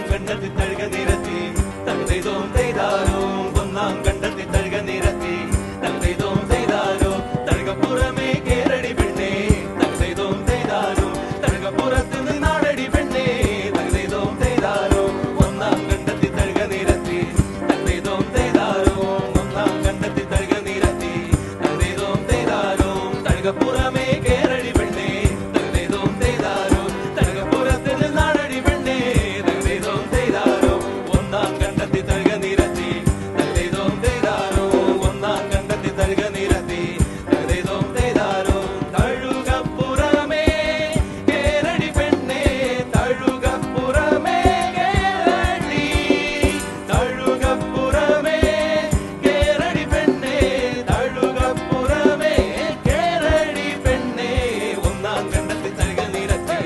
കണ്ടത്തി തഴുക നിരത്തി തകതോം ചെയ്താരോ ഒന്നാം കണ്ടത്തി തഴുക നിരത്തി തകതോം ചെയ്താരോ തഴുകപ്പുറമേ കേരടി പെണ്ണേ തകതോം ചെയ്താരോ തഴുകപ്പുറത്ത് നാടടി പെണ്ണേ തകതോം ചെയ്താരോ ഒന്നാം കണ്ടത്തി തഴുക നിരത്തി തകതോം ചെയ്താരോ ഒന്നാം കണ്ടത്തി തഴുക നിരത്തി തകതോം ചെയ്താരോ തഴുകപ്പുറമേ കേരടി പെണ്ണേ തകതോം ചെയ്താരോ തഴുകപ്പുറത്ത് നാടടി പെണ്ണേ ഒന്നാം കണ്ടത്തി തഴുക നിരത്തി തകതോം ചെയ്താരോ ഒന്നാം കണ്ടത്തി തഴുക നിരത്തി തകതോം ചെയ്താരോ തഴുകപ്പുറമേ കേരടി പെണ്ണേ തഴുകപ്പുറമേ കേരടി തഴുകപ്പുറമേ കേരടി പെണ്ണേ തഴുകപ്പുറമേ കേരടി പെണ്ണേ ഒന്നാം കണ്ടത്തി തഴുക നിരത്തി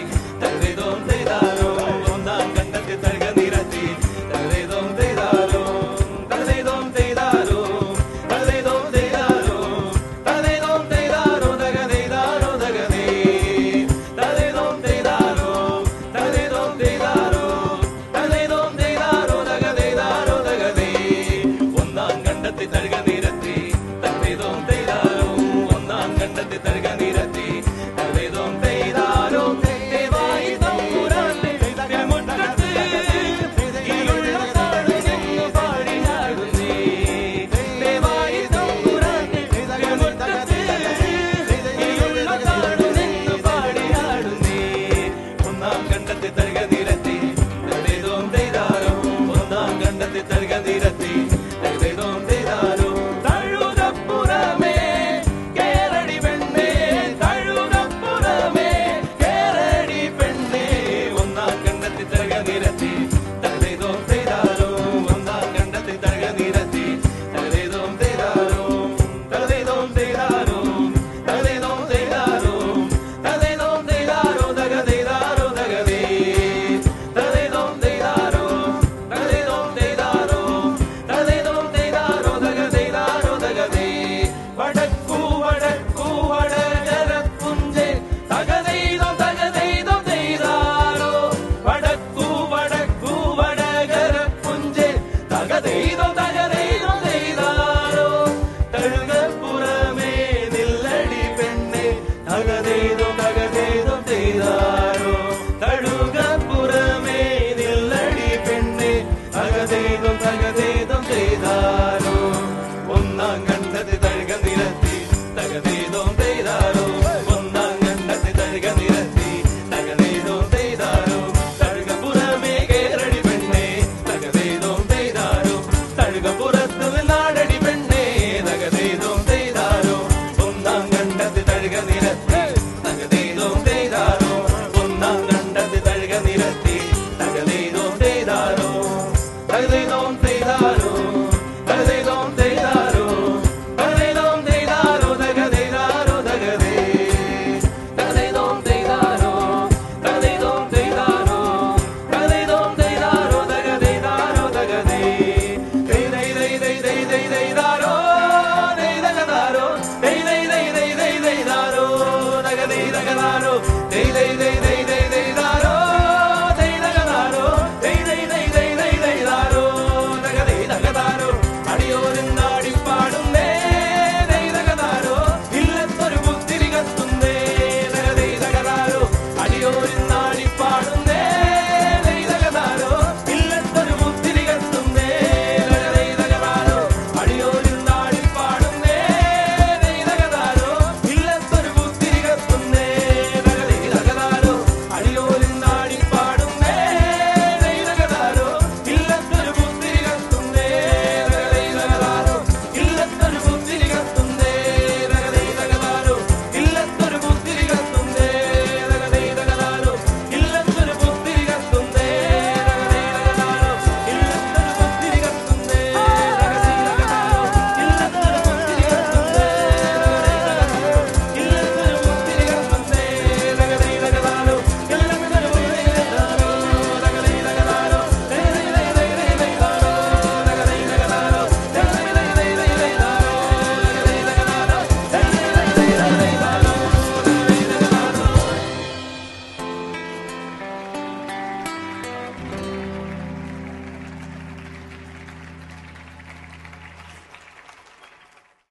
തകതോം ചെയ്താരോ ഒന്നാം കണ്ടത്തി തഴുക നിരത്തി തകതോം ചെയ്താരോ തകതോം ചെയ്താരോ തകതോം ചെയ്താരോ തകതോം ചെയ്താരോ തകതേതാരോ തകതേ തകതോം ചെയ്താരോ തകതോം ചെയ്താരോ തകതോം ചെയ്താരോ തകതേതാരോ തകതേ ഒന്നാം കണ്ടത്തി